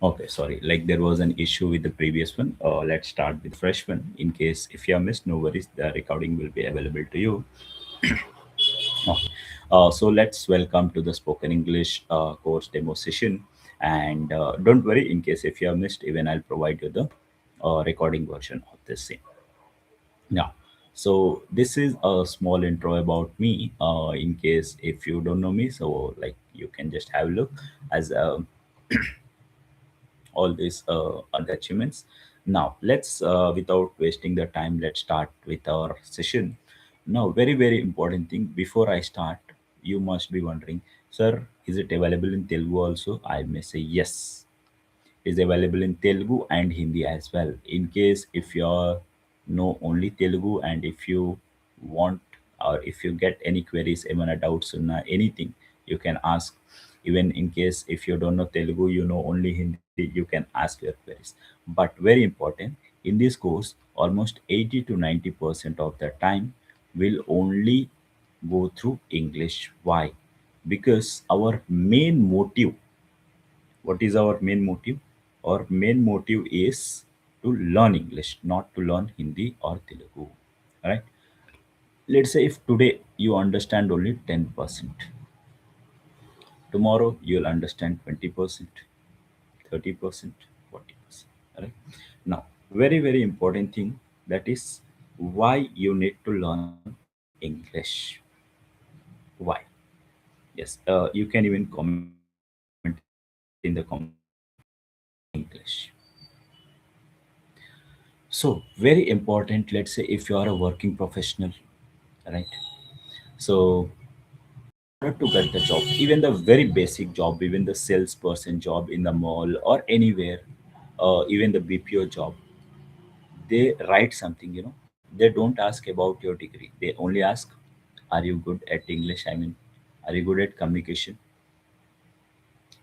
Okay, sorry. Like there was an issue with the previous one. Let's start with fresh one. In case if you have missed, no worries. The recording will be available to you. Okay. So let's welcome to the spoken English course demo session. And don't worry, in case if you have missed, even I'll provide you the recording version of this same. Yeah. So this is a small intro about me. In case if you don't know me, so like you can just have a look as all these other achievements. Now, let's, without wasting the time, let's start with our session. Now, very, very important thing before I start, you must be wondering, sir, is it available in Telugu also? I may say yes, is available in Telugu and Hindi as well. In case if you know only Telugu and if you want or if you get any queries, any doubts on anything, you can ask. Even in case if you don't know Telugu, you know only Hindi, you can ask your queries. But very important, in this course, almost 80 to 90% of the time will only go through English. Why? Because our main motive, what is our main motive? Our main motive is to learn English, not to learn Hindi or Telugu. Right? Let's say if today you understand only 10%, tomorrow you'll understand 20%, 30%, 40%. Right? Now, very, very important thing, that is why you need to learn English. Why? Yes, you can even comment in the comment section as well. Why English? So very important. Let's say if you are a working professional, right? So in order to get the job, even the very basic job, even the salesperson job in the mall or anywhere, even the BPO job, they write something. They don't ask about your degree. They only ask, "Are you good at English? I mean, are you good at communication?"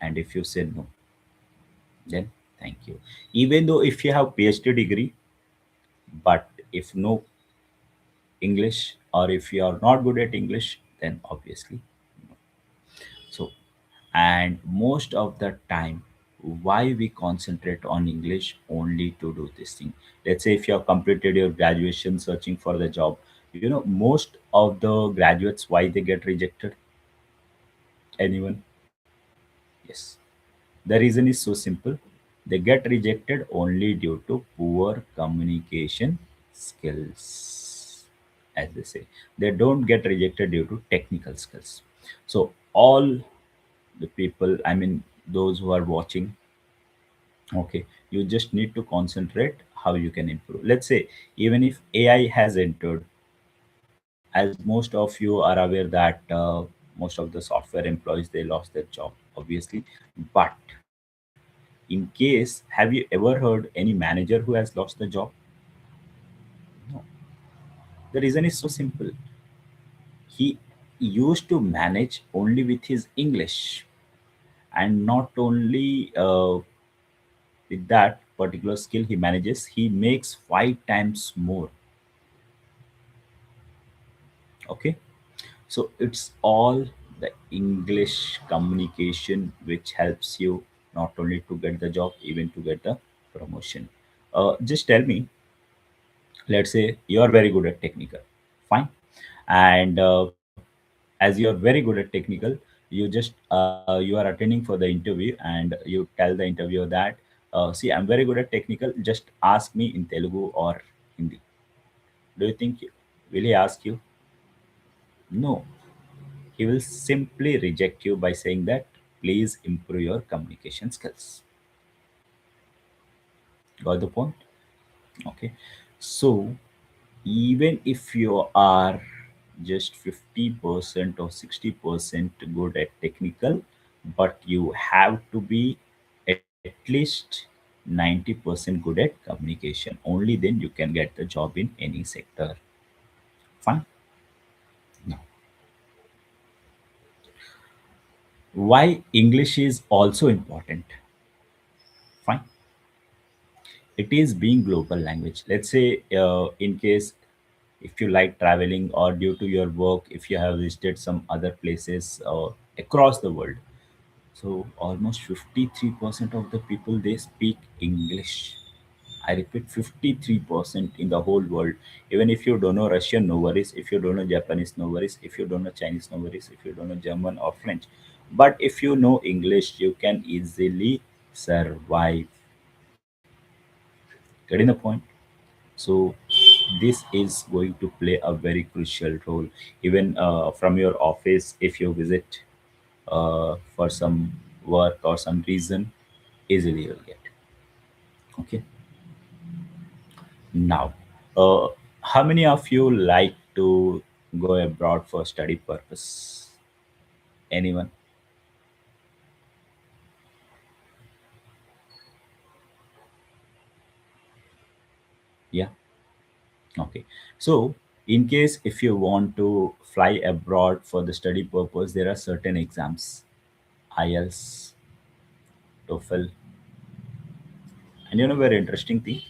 And if you say no, then thank you. Even though if you have PhD degree, but if no English, or if you are not good at English, then obviously no. So, and most of the time, why we concentrate on English only to do this thing? Let's say if you have completed your graduation searching for the job, most of the graduates, why they get rejected? Anyone? Yes. The reason is so simple. They get rejected only due to poor communication skills, as they say. They don't get rejected due to technical skills. So, all the people, I mean, those who are watching, okay, you just need to concentrate how you can improve. Let's say, even if AI has entered, as most of you are aware that most of the software employees, they lost their job, obviously. But in case, have you ever heard any manager who has lost the job? No. The reason is so simple. He used to manage only with his English, and not only with that particular skill he manages, he makes 5 times more. Okay, so it's all the English communication which helps you not only to get the job, even to get the promotion. Just tell me, let's say you are very good at technical, fine, and as you are very good at technical, you are attending for the interview, and you tell the interviewer that, see, I'm very good at technical, just ask me in Telugu or Hindi. Do you think will he ask you? No, he will simply reject you by saying that, please improve your communication skills. Got the point? Okay. So even if you are just 50% or 60% good at technical, but you have to be at least 90% good at communication, only then you can get the job in any sector. Fine. Now, why English is also important? Fine. It is being global language. Let's say, in case if you like traveling, or due to your work, if you have visited some other places across the world, So almost 53% of the people they speak English. I repeat, 53% in the whole world. Even if you don't know Russian, no worries. If you don't know Japanese, no worries. If you don't know Chinese, no worries. If you don't know German or French, but if you know English, you can easily survive. Getting the point? So this is going to play a very crucial role. Even from your office, if you visit for some work or some reason, easily you'll get. Okay. Now, how many of you like to go abroad for study purpose? Anyone? Yeah. Okay. So, in case if you want to fly abroad for the study purpose, there are certain exams, IELTS, TOEFL, and very interesting thing.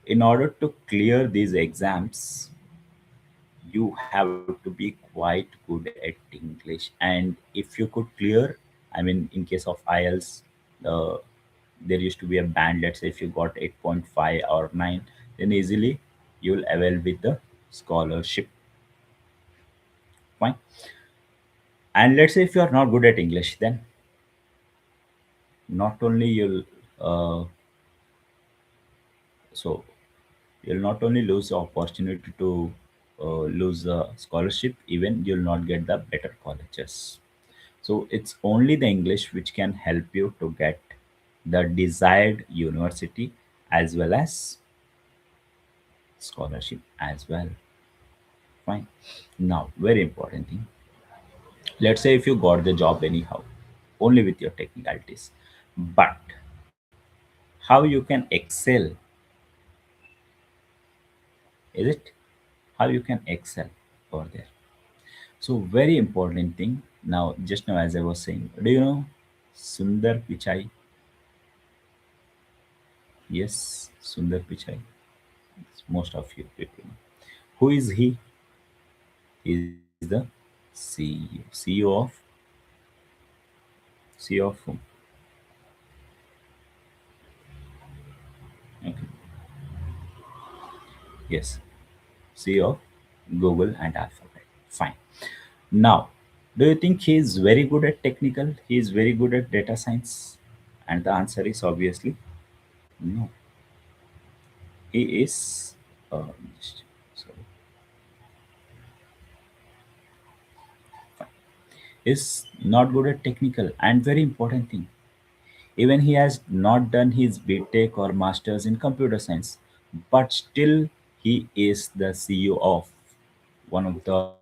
In order to clear these exams, you have to be quite good at English. And if you could clear, I mean, in case of IELTS, uh, there used to be a band. Let's say if you got 8.5 or 9, then easily you'll avail with the scholarship. Fine. And let's say if you are not good at English, then not only uh, so you'll not only lose the opportunity to lose the scholarship, even you'll not get the better colleges. So it's only the English which can help you to get the desired university as well as scholarship as well. Fine. Now, very important thing. Let's say if you got the job anyhow, only with your technicalities, but how you can excel, is it? How you can excel over there. So very important thing. Now, just now as I was saying, do you know Sundar Pichai? Yes, Sundar Pichai. Most of you people know. Who is he? He is the CEO. CEO of CEO of whom? Okay. Yes, CEO of Google and Alphabet. Fine. Now, do you think he is very good at technical? He is very good at data science? And the answer is obviously no. He is uh, just, sorry, is not good at technical. And very important thing, even he has not done his BTech or masters in computer science, but still he is the CEO of one of the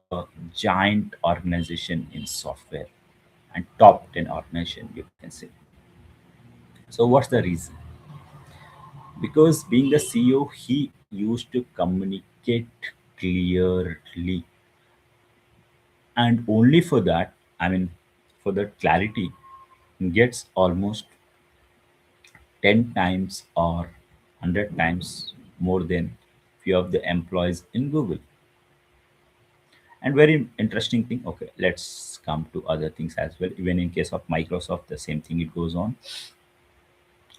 giant organization in software and top 10 organization, you can say. So what's the reason? Because being the CEO, he used to communicate clearly, and only for that, I mean, for that clarity, gets almost 10 times or 100 times more than few of the employees in Google. And very interesting thing. Okay, let's come to other things as well. Even in case of Microsoft, the same thing it goes on.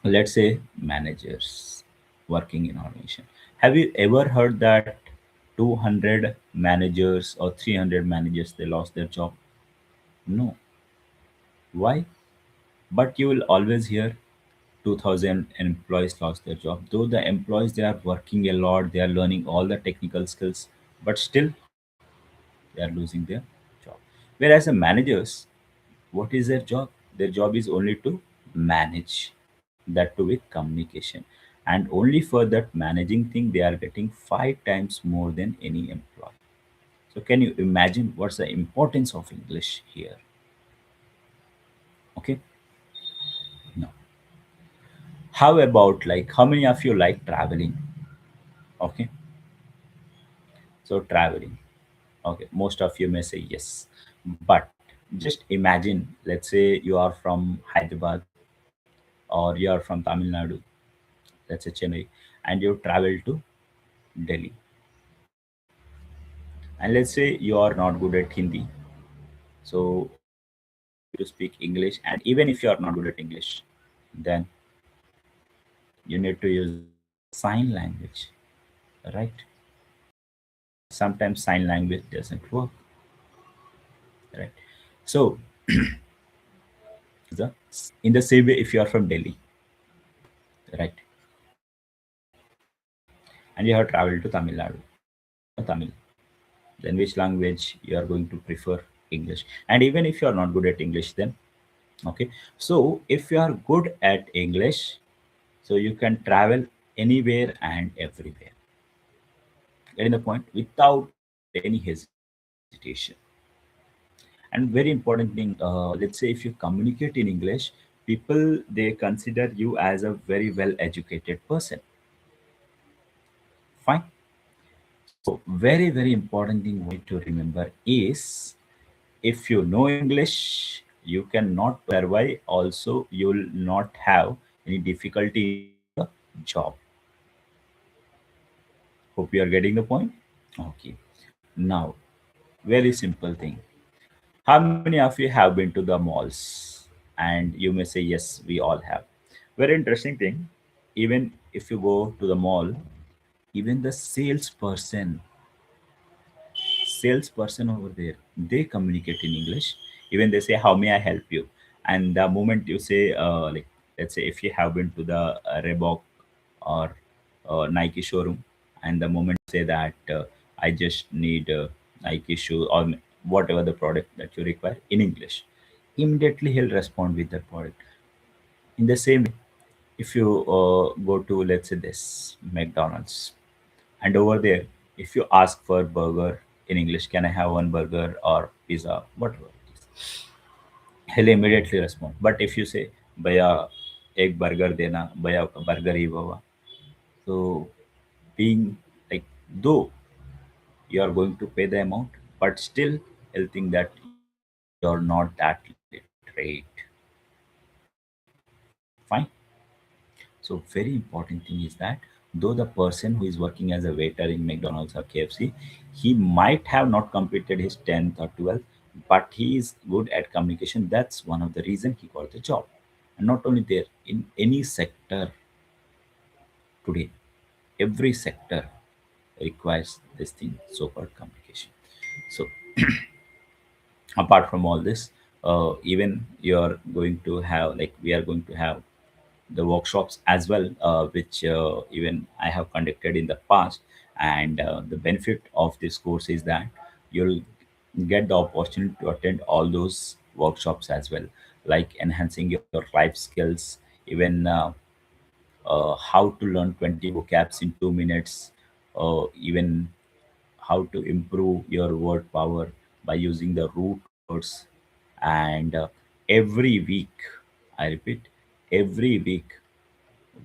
Let's say managers working in automation. Have you ever heard that 200 managers or 300 managers they lost their job? No. Why? But you will always hear 2000 employees lost their job. Though the employees they are working a lot, they are learning all the technical skills, but still they are losing their job. Whereas the managers, what is their job? Their job is only to manage, that too with communication. And only for that managing thing, they are getting 5 times more than any employee. So can you imagine what's the importance of English here? Okay. No. How about like how many of you like traveling? Okay. So traveling. Okay. Most of you may say yes. But just imagine, let's say you are from Hyderabad or you are from Tamil Nadu, let's say Chennai, and you travel to Delhi. And let's say you are not good at Hindi. So to speak English, and even if you are not good at English, then you need to use the sign language, right? Sometimes sign language doesn't work, right? So the in the same way, if you are from Delhi, right, and you have traveled to Tamil Nadu, you know Tamil, then which language you are going to prefer? English. And even if you are not good at English, then okay, so if you are good at English, so you can travel anywhere and everywhere. Getting the point? Without any hesitation. And very important thing, let's say if you communicate in English, people they consider you as a very well educated person. Fine. So very important thing we need to remember is, if you know English, you cannot survive. Also, you will not have any difficulty in getting a job. Hope you are getting the point. Okay. Now, very simple thing. How many of you have been to the malls? And you may say, yes, we all have. Very interesting thing. Even if you go to the mall, even the salesperson over there, they communicate in English. Even they say, how may I help you? And the moment you say, like, let's say if you have been to the Reebok or Nike showroom, and the moment you say that I just need Nike shoe or whatever the product that you require in English, immediately he'll respond with that product. In the same way, if you go to, let's say, this McDonald's, and over there, if you ask for burger in English, can I have one burger or pizza, whatever it is, he'll immediately respond. But if you say, भैया एक burger देना, भैया burger he Baba, so being like, though you are going to pay the amount, but still he'll think that you're not that literate. Fine. So very important thing is that though the person who is working as a waiter in McDonald's or KFC, he might have not completed his 10th or 12th, but he is good at communication. That's one of the reason he got the job. And not only there, in any sector today, every sector requires this thing, so-called communication. So apart from all this, even you're going to have, like, we are going to have the workshops as well, which even I have conducted in the past. And the benefit of this course is that you'll get the opportunity to attend all those workshops as well, like enhancing your life skills, even how to learn 20 vocabs in 2 minutes, even how to improve your word power by using the root words. And every week, I repeat, every week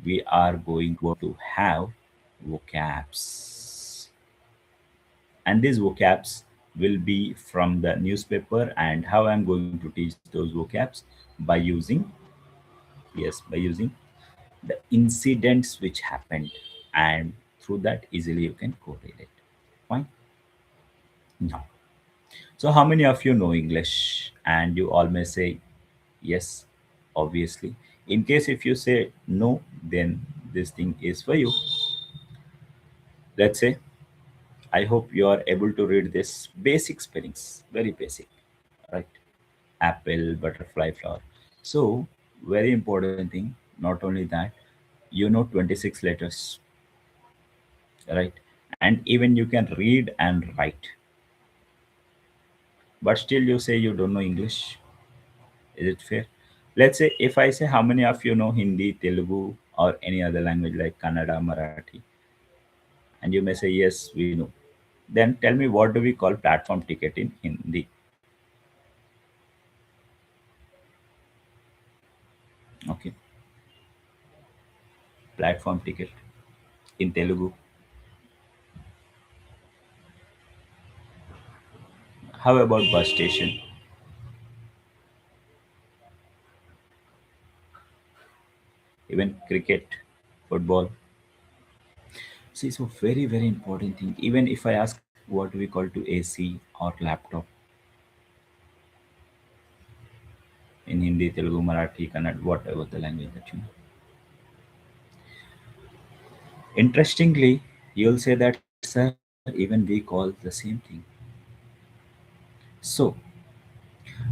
we are going to have vocabs, and these vocabs will be from the newspaper. And how I'm going to teach those vocabs? By using, yes, by using the incidents which happened, and through that easily you can correlate. Fine. Now, so how many of you know English? And you all may say yes, obviously. In case if you say no, then this thing is for you. Let's say, I hope you are able to read this basic spellings, very basic, right? Apple, butterfly, flower. So, very important thing, not only that, you know 26 letters, right? And even you can read and write, but still you say you don't know English. Is it fair? Let's say if I say, how many of you know Hindi, Telugu, or any other language like Kannada, Marathi, and you may say, yes, we know. Then tell me, what do we call platform ticket in Hindi? Okay, platform ticket in Telugu. How about bus station? Even cricket, football. See, so very important thing. Even if I ask what we call to AC or laptop, in Hindi, Telugu, Marathi, Kannada, whatever the language that you know. Interestingly, you'll say that, sir, even we call the same thing. So,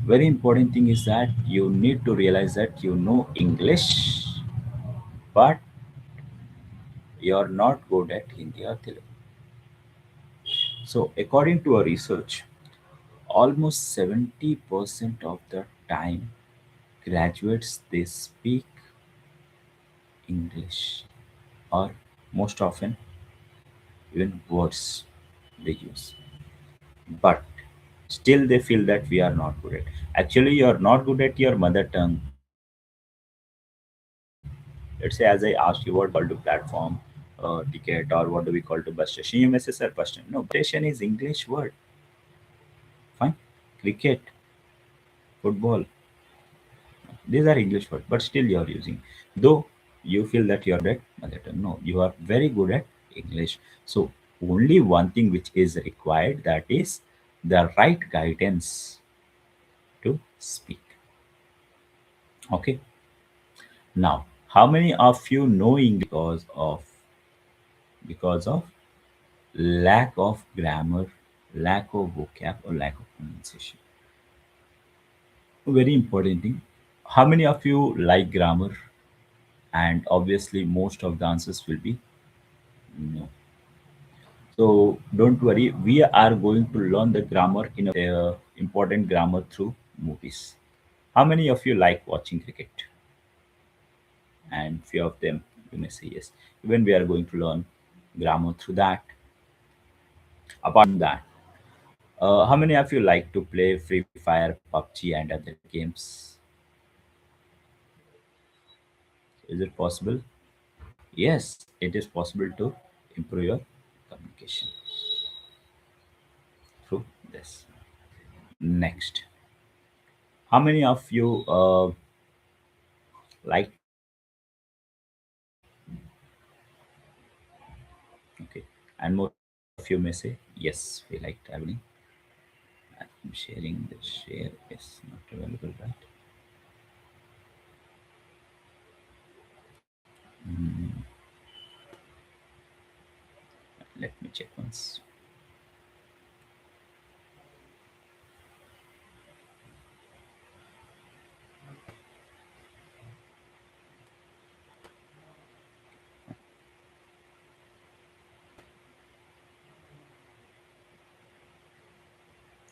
very important thing is that you need to realize that you know English, but you're not good at Hindi or Telugu. So, according to a research, almost 70% of the time graduates they speak English, or most often even words they use, but still they feel that we are not good at. Actually, you are not good at your mother tongue. Let's say, as I asked you, what called to platform, ticket, or what do we call to bus station? You may say, sir, bus station. No, bus station is English word. Fine. Cricket, football, these are English words, but still you are using. Though you feel that you are good at mother tongue. No, you are very good at English. So only one thing which is required, that is the right guidance to speak. Okay. Now, how many of you know English because of lack of grammar, lack of vocab, or lack of pronunciation? Very important thing. How many of you like grammar? And obviously, most of the answers will be no. So don't worry, we are going to learn the grammar in a important grammar through movies. How many of you like watching cricket? And few of them you may say yes. Even we are going to learn grammar through that. Apart from that, how many of you like to play Free Fire, PUBG, and other games? Is it possible? Yes, it is possible to improve your communication through this. Next, how many of you like to travel? Okay, and most of you may say yes, we like traveling. I'm sharing the share is not available, right? Mm, let me check once.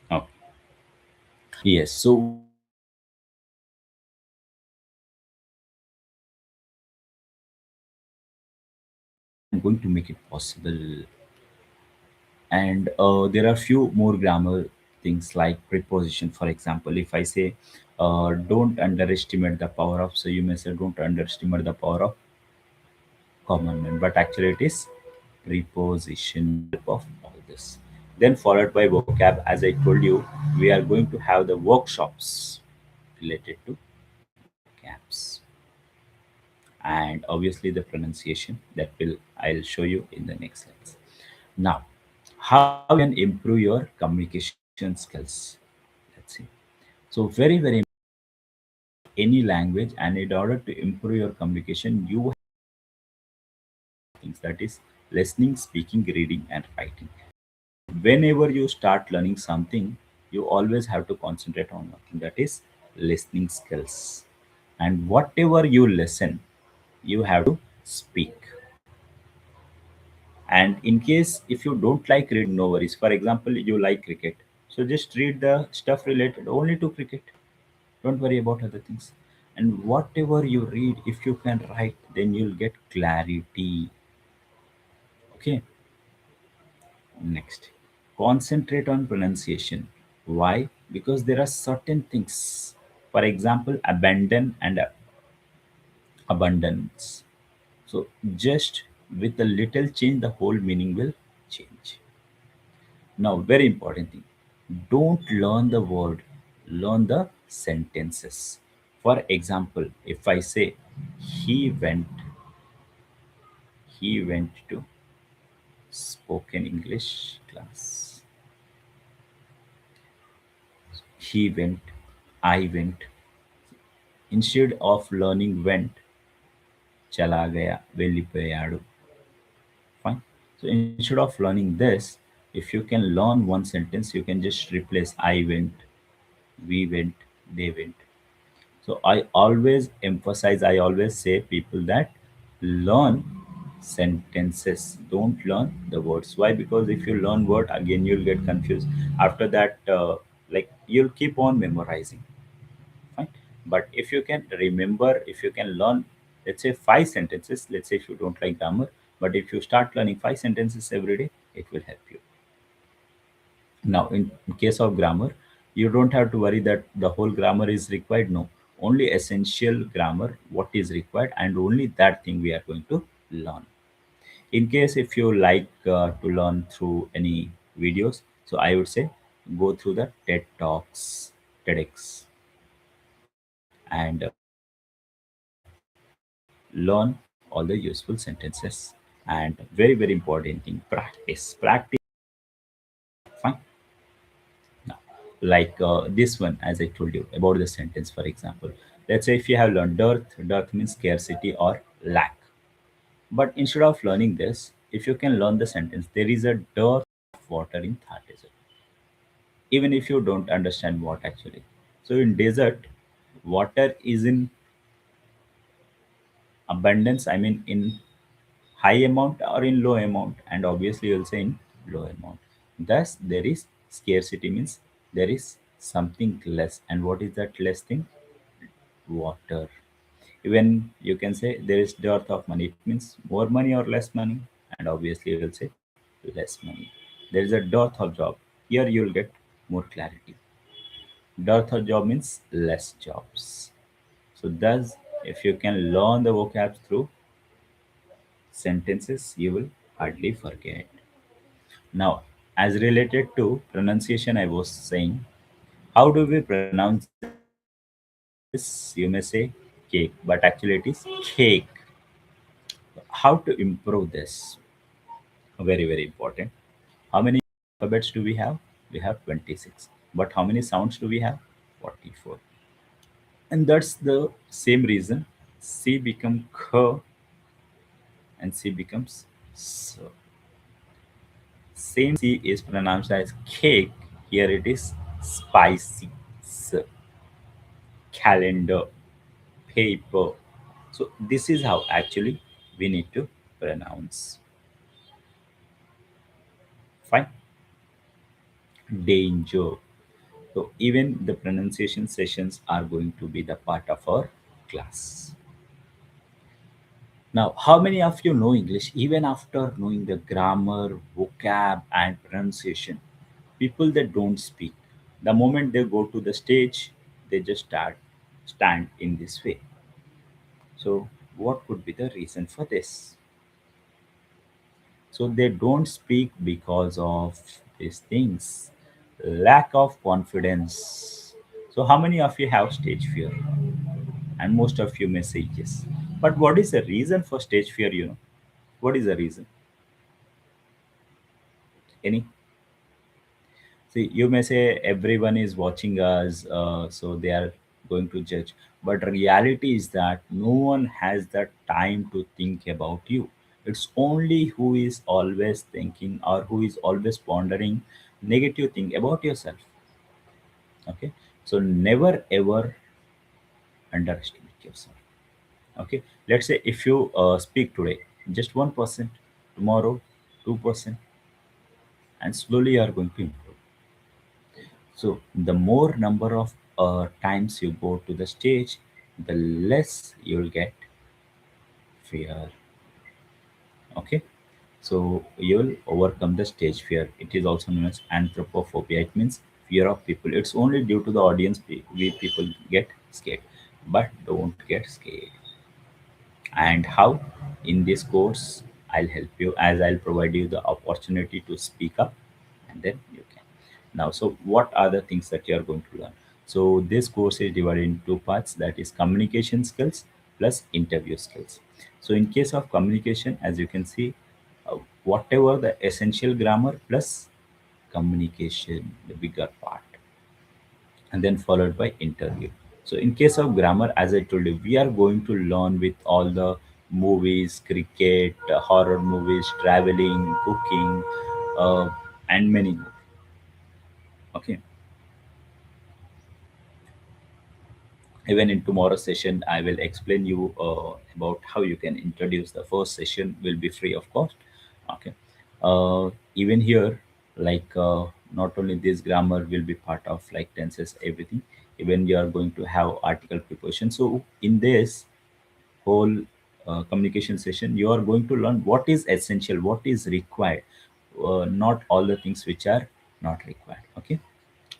Oh, yes. So we are going to make it possible, and there are few more grammar things like preposition. For example, if I say, don't underestimate the power of, so you may say, don't underestimate the power of common man, but actually it is preposition with the help of all this. Then followed by vocab. As I told you, we are going to have the workshops related to vocabs, and obviously the pronunciation that will I'll show you in the next slides. Now, how you can improve your communication skills? Let's see. So very any language, and in order to improve your communication, you have things, that is listening, speaking, reading, and writing. Whenever you start learning something, you always have to concentrate on one thing, that is listening skills. And whatever you listen, you have to speak. And in case if you don't like reading, no worries. For example, you like cricket, so just read the stuff related only to cricket. Don't worry about other things. And whatever you read, if you can write, then you'll get clarity. Okay. Next, concentrate on pronunciation. Why? Because there are certain things, for example, abandon and abundance. So just with a little change, the whole meaning will change. Now, very important thing, don't learn the word, learn the sentences. For example, if I say, he went, he went to spoken English class. He went, I went. instead of learning went, chala gaya, వెళ్ళిపోయాడు. Fine. So instead of learning this, if you can learn one sentence, you can just replace I went, we went, they went. So I always emphasize, I always say people that learn sentences, don't learn the words. Why? Because if you learn word again, you'll get confused. After that, like you'll keep on memorizing. Fine. But if you can remember, if you can learn, let's say five sentences, let's say if you don't like grammar, but if you start learning five sentences every day, it will help you. Now, in case of grammar, you don't have to worry that the whole grammar is required. No, only essential grammar, what is required, and only that thing we are going to learn. In case if you like to learn through any videos, so I would say go through the TED Talks, TEDx, and learn all the useful sentences. And very, very important thing, practice. Practice. Fine. Now, like this one, as I told you about the sentence, for example, let's say if you have learned dearth, dearth means scarcity or lack. But instead of learning this, if you can learn the sentence, there is a dearth of water in Thar desert, even if you don't understand what actually. So in desert, water is in abundance, I mean in high amount or in low amount, and obviously you'll say in low amount. Thus there is scarcity, means there is something less. And what is that less thing? Water. Even you can say there is dearth of money, it means more money or less money, and obviously you will say less money. There is a dearth of job, here you will get more clarity. Dearth of job means less jobs. So thus, if you can learn the vocabs through sentences, you will hardly forget. Now, as related to pronunciation, I was saying, how do we pronounce this? You may say cake, but actually it is cake. How to improve this? Very, very important. How many alphabets do we have? We have 26. But how many sounds do we have? 44. And that's the same reason C become K and C becomes S. Same C is pronounced as cake. Here it is spicy. S. Calendar, paper. So this is how actually we need to pronounce. Fine. Danger. So even the pronunciation sessions are going to be the part of our class. Now, how many of you know English even after knowing the grammar, vocab, and pronunciation? People that don't speak, the moment they go to the stage, they just start stand in this way. So, what could be the reason for this? So they don't speak because of these things. Lack of confidence. So how many of you have stage fear? And most of you may say yes. But what is the reason for stage fear, you know? What is the reason? Any? See, you may say everyone is watching us, so they are going to judge. But reality is that no one has the time to think about you. It's only who is always thinking or who is always pondering negative thing about yourself. Okay, so never ever underestimate yourself. Okay, let's say if you speak today, just 1%, tomorrow 2%, and slowly you are going to improve. So the more number of times you go to the stage, the less you'll get fear. Okay, so you'll overcome the stage fear. It is also known as anthropophobia. It means fear of people. It's only due to the audience we people get scared, but don't get scared. And how? In this course, I'll help you as I'll provide you the opportunity to speak up, and then you can. Now, so what are the things that you are going to learn? So this course is divided in two parts, that is communication skills plus interview skills. So in case of communication, as you can see, whatever the essential grammar plus communication, the bigger part, and then followed by interview. So in case of grammar, as I told you, we are going to learn with all the movies, cricket, horror movies, traveling, cooking, uh, and many more. Okay. Even in tomorrow's session, I will explain you about how you can introduce. The first session will be free of cost. Okay. Even here, like not only this grammar will be part of like tenses, everything. Even you are going to have article preparation. So in this whole communication session, you are going to learn what is essential, what is required, not all the things which are not required. Okay,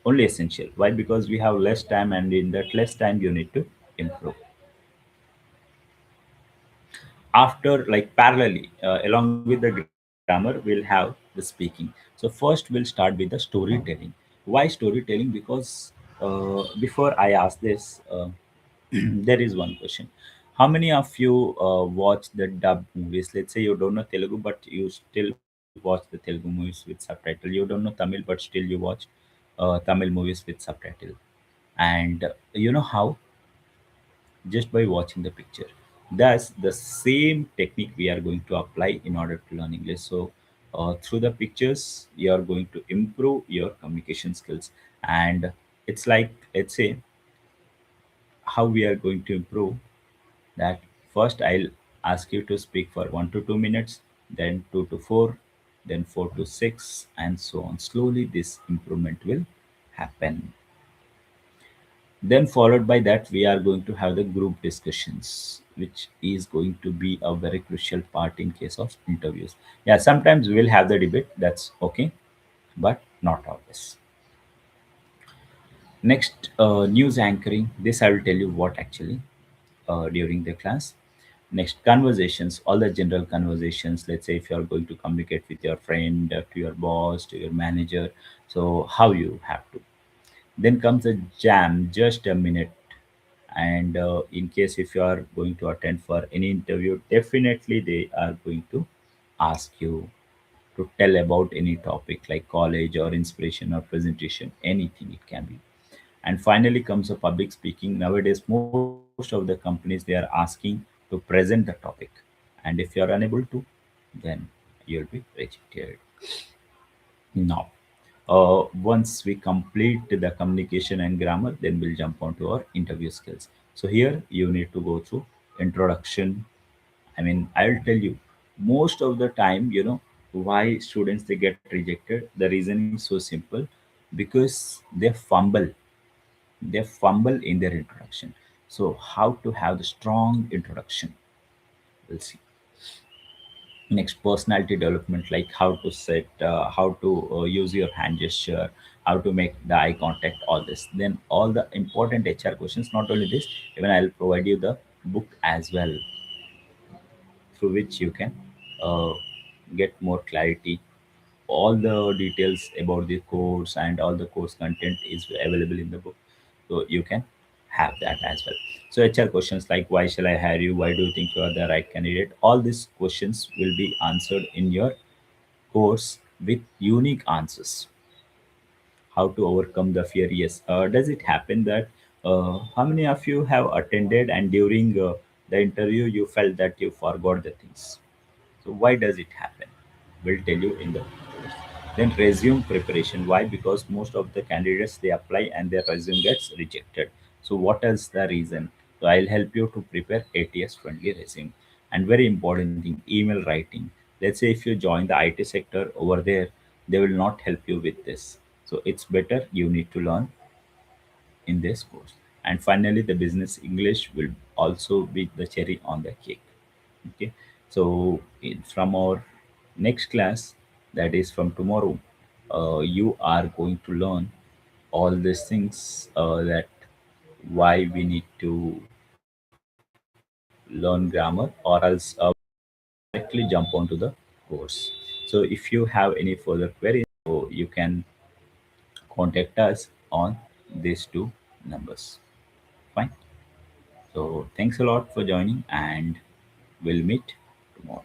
only essential. Why? Because we have less time, and in that less time you need to improve. After, like parallelly, along with the grammar, we'll have the speaking. So first we'll start with the storytelling. Why storytelling? Because before I ask this, there is one question. How many of you watch the dubbed movies? Let's say you don't know Telugu, but you still watch the Telugu movies with subtitle. You don't know Tamil, but still you watch Tamil movies with subtitle. And you know how? Just by watching the picture. That's the same technique we are going to apply in order to learn English. So, through the pictures, you are going to improve your communication skills. And it's like, let's say, how we are going to improve that. First, I'll ask you to speak for 1 to 2 minutes, then 2 to 4, then 4 to 6, and so on. Slowly, this improvement will happen. Then, followed by that, we are going to have the group discussions, which is going to be a very crucial part in case of interviews. Yeah, sometimes we'll have the debate, that's okay, but not always. Next, news anchoring. This I will tell you what actually during the class. Next, conversations, all the general conversations. Let's say if you are going to communicate with your friend, to your boss, to your manager, so how you have to. Then comes a jam, just a minute. And in case if you are going to attend for any interview, definitely they are going to ask you to tell about any topic like college or inspiration or presentation, anything it can be. And finally comes a public speaking. Nowadays most of the companies, they are asking to present the topic, and if you are unable to, then you'll be rejected. Now, once we complete the communication and grammar, then we'll jump onto our interview skills. So here you need to go through introduction. I mean, I'll tell you, most of the time, why students they get rejected. The reason is so simple, because they fumble in their introduction. So how to have the strong introduction? We'll see. Next, personality development, like how to set, how to use your hand gesture, how to make the eye contact, all this. Then all the important HR questions. Not only this, even I'll provide you the book as well, through which you can uh, get more clarity. All the details about the course and all the course content is available in the book, so you can have that as well. So HR questions like, why shall I hire you, why do you think you are the right candidate, all these questions will be answered in your course with unique answers. How to overcome the fear? Yes. Does it happen that how many of you have attended and during the interview you felt that you forgot the things? So why does it happen? We'll tell you in the course. Then resume preparation. Why? Because most of the candidates they apply and their resume gets rejected. So what is the reason? So I'll help you to prepare ATS friendly resume. And very important thing, email writing. Let's say if you join the IT sector over there, they will not help you with this. So it's better you need to learn in this course. And finally, the business English will also be the cherry on the cake. Okay, so from our next class, that is from tomorrow, you are going to learn all these things, that why we need to learn grammar, or else directly jump onto the course. So if you have any further queries, so you can contact us on these two numbers. Fine. So thanks a lot for joining, and we'll meet tomorrow.